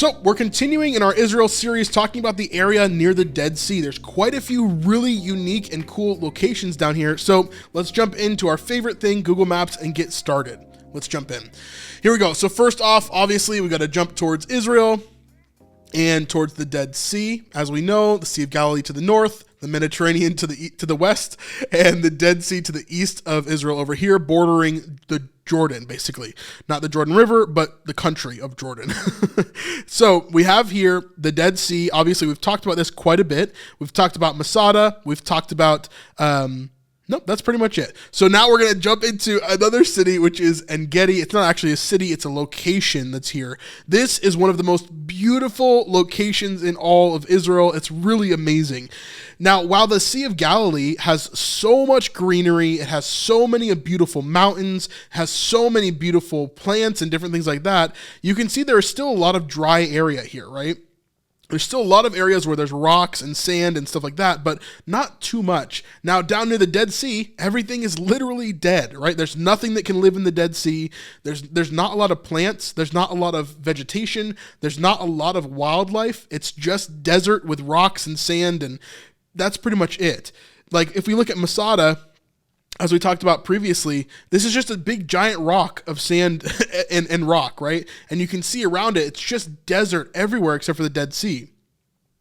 So we're continuing in our Israel series talking about the area near the Dead Sea. There's quite a few really unique and cool locations down here. So let's jump into our favorite thing, Google Maps, and get started. Let's jump in. Here we go. So first off, obviously we got to jump towards Israel and towards the Dead Sea. As we know, the Sea of Galilee to the north, the Mediterranean to the west, and the Dead Sea to the east of Israel over here, bordering the Jordan, basically. Not the Jordan River, but the country of Jordan. So we have here the Dead Sea. Obviously, we've talked about this quite a bit. We've talked about Masada. We've talked about... Nope, that's pretty much it. So now we're going to jump into another city, which is En Gedi. It's not actually a city, it's a location that's here. This is one of the most beautiful locations in all of Israel. It's really amazing. Now, while the Sea of Galilee has so much greenery, it has so many beautiful mountains, has so many beautiful plants and different things like that, you can see there is still a lot of dry area here, right? There's still a lot of areas where there's rocks and sand and stuff like that, but not too much. Now, down near the Dead Sea, everything is literally dead, right? There's nothing that can live in the Dead Sea. There's not a lot of plants. There's not a lot of vegetation. There's not a lot of wildlife. It's just desert with rocks and sand, and that's pretty much it. Like, if we look at Masada, as we talked about previously, this is just a big giant rock of sand and rock, right? And you can see around it, it's just desert everywhere except for the Dead Sea.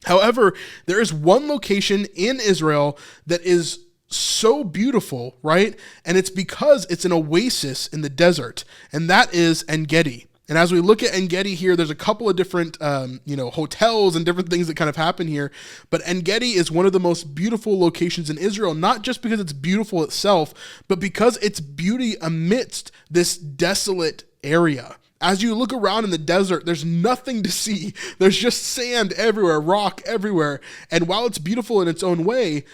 However, there is one location in Israel that is so beautiful, right? And it's because it's an oasis in the desert, and that is En Gedi. And as we look at En Gedi here, there's a couple of different, hotels and different things that kind of happen here. But En Gedi is one of the most beautiful locations in Israel, not just because it's beautiful itself, but because its beauty amidst this desolate area. As you look around in the desert, there's nothing to see. There's just sand everywhere, rock everywhere. And while it's beautiful in its own way,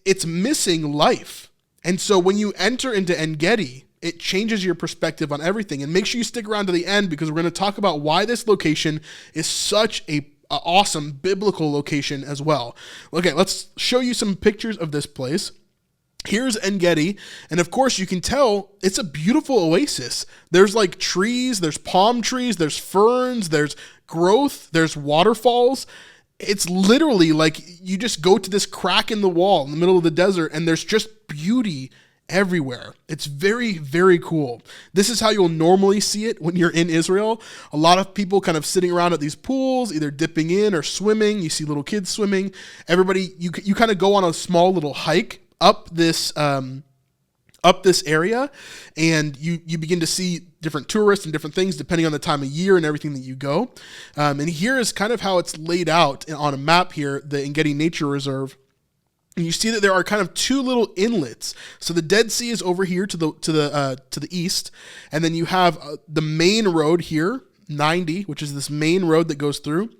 it's missing life. And so when you enter into En Gedi, it changes your perspective on everything. And make sure you stick around to the end, because we're going to talk about why this location is such a awesome biblical location as well. Okay, let's show you some pictures of this place. Here's En Gedi, and of course you can tell it's a beautiful oasis. There's like trees, there's palm trees, there's ferns, there's growth, there's waterfalls. It's literally like you just go to this crack in the wall in the middle of the desert, and there's just beauty everywhere. It's very, very cool. This is how you'll normally see it when you're in Israel. A lot of people kind of sitting around at these pools, either dipping in or swimming. You see little kids swimming. Everybody, you kind of go on a small little hike up this area, and you begin to see different tourists and different things depending on the time of year and everything that you go. And here is kind of how it's laid out on a map here, the En Gedi Nature Reserve. And you see that there are kind of two little inlets. So the Dead Sea is over here to the east, and then you have the main road here, 90, which is this main road that goes through.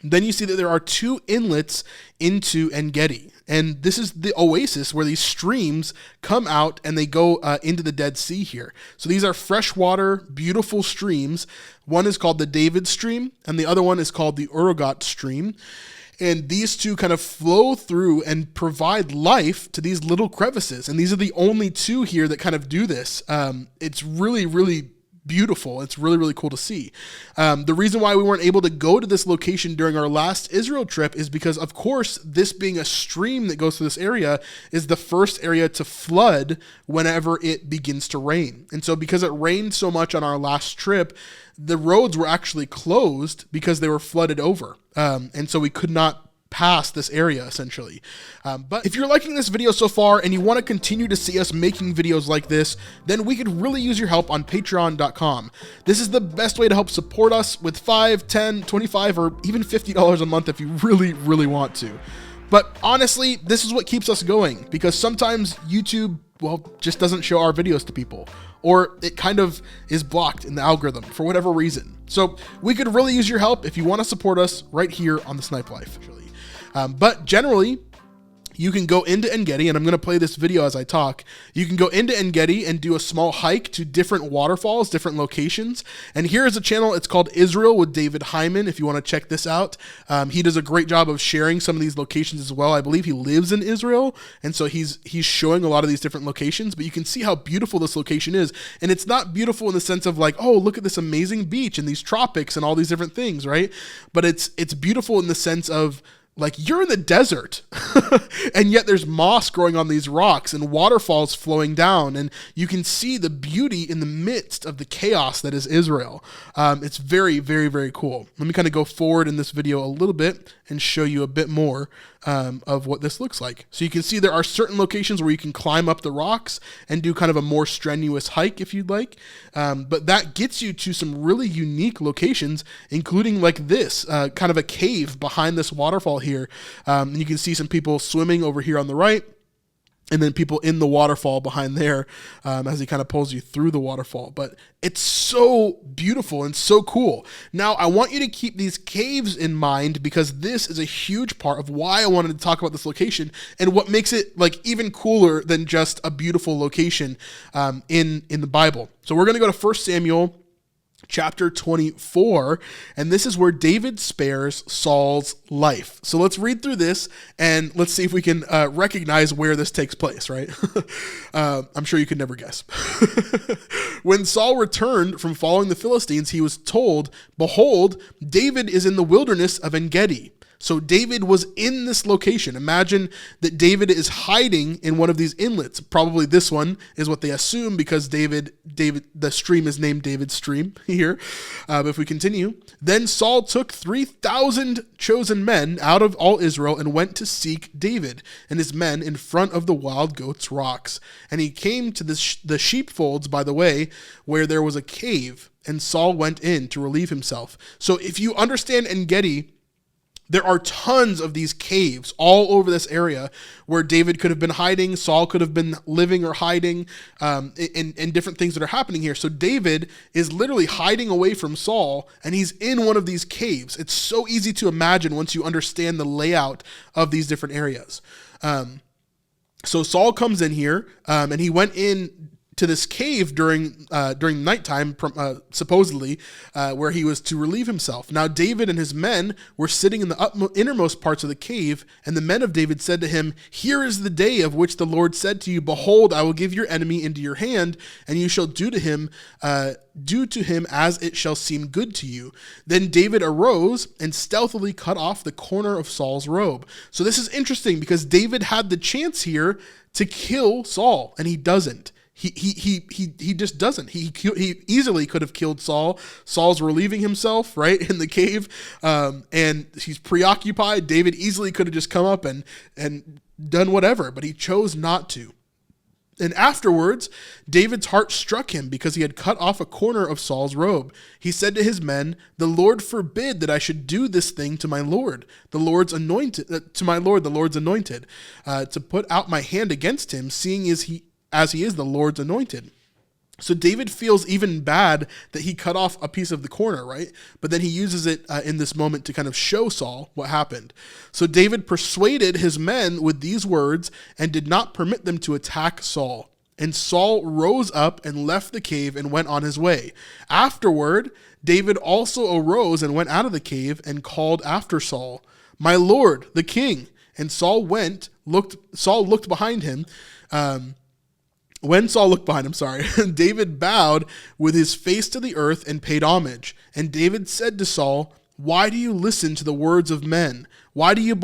Then you see that there are two inlets into En Gedi. And this is the oasis where these streams come out and they go into the Dead Sea here. So these are freshwater, beautiful streams. One is called the David Stream, and the other one is called the Urugat Stream. And these two kind of flow through and provide life to these little crevices. And these are the only two here that kind of do this. It's really, really beautiful. It's really, really cool to see. The reason why we weren't able to go to this location during our last Israel trip is because, of course, this being a stream that goes through this area is the first area to flood whenever it begins to rain. And so because it rained so much on our last trip, the roads were actually closed because they were flooded over. And so we could not pass this area essentially. But if you're liking this video so far and you want to continue to see us making videos like this, then we could really use your help on patreon.com. This is the best way to help support us with $5, $10, $25, or even $50 a month if you really, really want to. But honestly, this is what keeps us going, because sometimes YouTube, just doesn't show our videos to people, or it kind of is blocked in the algorithm for whatever reason. So we could really use your help if you want to support us right here on The Snipe Life. But generally, you can go into En Gedi, and I'm going to play this video as I talk. You can go into En Gedi and do a small hike to different waterfalls, different locations. And here is a channel. It's called Israel with David Hyman, if you want to check this out. He does a great job of sharing some of these locations as well. I believe he lives in Israel, and so he's showing a lot of these different locations. But you can see how beautiful this location is. And it's not beautiful in the sense of like, oh, look at this amazing beach and these tropics and all these different things, right? But it's beautiful in the sense of, like, you're in the desert and yet there's moss growing on these rocks and waterfalls flowing down, and you can see the beauty in the midst of the chaos that is Israel. It's very, very, very cool. Let me kind of go forward in this video a little bit and show you a bit more of what this looks like. So you can see there are certain locations where you can climb up the rocks and do kind of a more strenuous hike if you'd like. But that gets you to some really unique locations, including like this, kind of a cave behind this waterfall here. And you can see some people swimming over here on the right, and then people in the waterfall behind there as he kind of pulls you through the waterfall. But it's so beautiful and so cool. Now, I want you to keep these caves in mind, because this is a huge part of why I wanted to talk about this location and what makes it like even cooler than just a beautiful location in the Bible. So we're going to go to 1 Samuel chapter 24, and this is where David spares Saul's life. So let's read through this and let's see if we can recognize where this takes place, right? I'm sure you could never guess. When Saul returned from following the Philistines, he was told, "Behold, David is in the wilderness of En Gedi." So David was in this location. Imagine that David is hiding in one of these inlets. Probably this one is what they assume, because David, the stream is named David's stream here. But if we continue, then Saul took 3,000 chosen men out of all Israel and went to seek David and his men in front of the wild goats' rocks. And he came to the sheepfolds by the way, where there was a cave, and Saul went in to relieve himself. So if you understand En Gedi, there are tons of these caves all over this area where David could have been hiding, Saul could have been living or hiding, and different things that are happening here. So David is literally hiding away from Saul, and he's in one of these caves. It's so easy to imagine once you understand the layout of these different areas. So Saul comes in here, and he went in to this cave during nighttime, supposedly, where he was to relieve himself. Now David and his men were sitting in the innermost parts of the cave, and the men of David said to him, "Here is the day of which the Lord said to you, Behold, I will give your enemy into your hand, and you shall do to him as it shall seem good to you." Then David arose and stealthily cut off the corner of Saul's robe. So this is interesting, because David had the chance here to kill Saul, and he doesn't. He just doesn't. He easily could have killed Saul. Saul's relieving himself, right, in the cave, and he's preoccupied. David easily could have just come up and done whatever, but he chose not to. And afterwards, David's heart struck him, because he had cut off a corner of Saul's robe. He said to his men, "The Lord forbid that I should do this thing to my Lord, the Lord's anointed, to put out my hand against him, seeing as he is the Lord's anointed." So David feels even bad that he cut off a piece of the corner, right? But then he uses it in this moment to kind of show Saul what happened. So David persuaded his men with these words and did not permit them to attack Saul. And Saul rose up and left the cave and went on his way. Afterward, David also arose and went out of the cave and called after Saul, "My Lord, the king." And Saul looked behind him. When Saul looked behind him, David bowed with his face to the earth and paid homage. And David said to Saul, "Why do you listen to the words of men? Why do you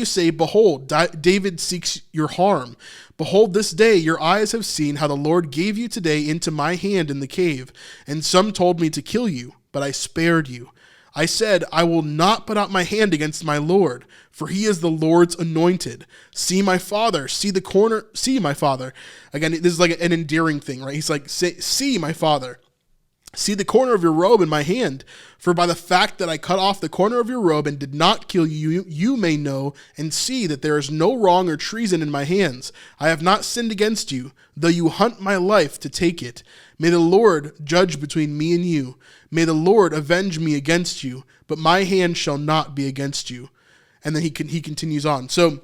say, Behold, David seeks your harm? Behold, this day your eyes have seen how the Lord gave you today into my hand in the cave. And some told me to kill you, but I spared you. I said, I will not put out my hand against my Lord, for he is the Lord's anointed. See my father, see my father." Again, this is like an endearing thing, right? He's like, see my father. "See the corner of your robe in my hand, for by the fact that I cut off the corner of your robe and did not kill you, you may know and see that there is no wrong or treason in my hands. I have not sinned against you, though you hunt my life to take it. May the Lord judge between me and you. May the Lord avenge me against you, but my hand shall not be against you." And then he continues on. So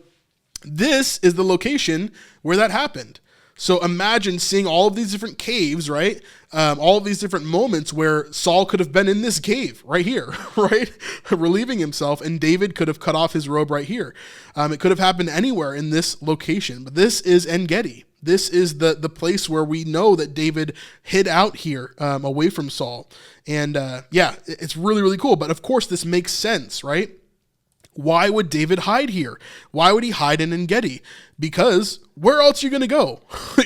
this is the location where that happened. So imagine seeing all of these different caves, right? All of these different moments where Saul could have been in this cave right here, right? Relieving himself, and David could have cut off his robe right here. It could have happened anywhere in this location, but this is En Gedi. This is the place where we know that David hid out here away from Saul. And yeah, it's really, really cool. But of course, this makes sense, right? Why would David hide here? Why would he hide in En Gedi? Because where else are you going to go?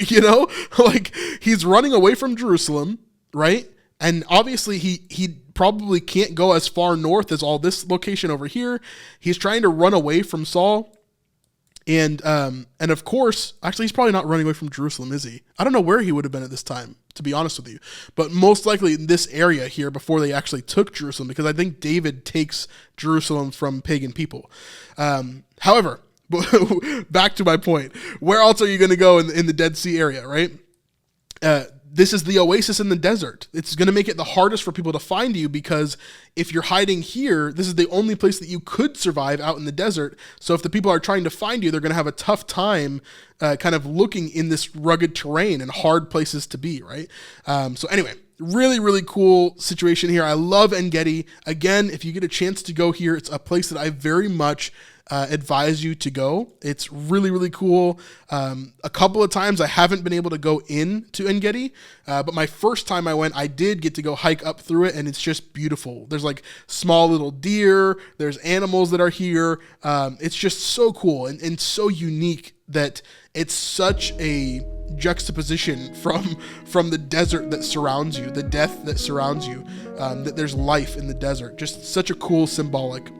You know, like he's running away from Jerusalem, right? And obviously he probably can't go as far north as all this location over here. He's trying to run away from Saul. And of course, actually, he's probably not running away from Jerusalem, is he? I don't know where he would have been at this time, to be honest with you. But most likely in this area here before they actually took Jerusalem, because I think David takes Jerusalem from pagan people. However, back to my point. Where else are you going to go in the Dead Sea area, right? This is the oasis in the desert. It's going to make it the hardest for people to find you, because if you're hiding here, this is the only place that you could survive out in the desert. So if the people are trying to find you, they're going to have a tough time kind of looking in this rugged terrain and hard places to be, right? So anyway, really, really cool situation here. I love En Gedi. Again, if you get a chance to go here, it's a place that I very much advise you to go. It's really, really cool. A couple of times I haven't been able to go in to En Gedi, but my first time I went, I did get to go hike up through it, and it's just beautiful. There's like small little deer, there's animals that are here. It's just so cool and so unique that it's such a juxtaposition from the desert that surrounds you, the death that surrounds you, that there's life in the desert. Just such a cool symbolic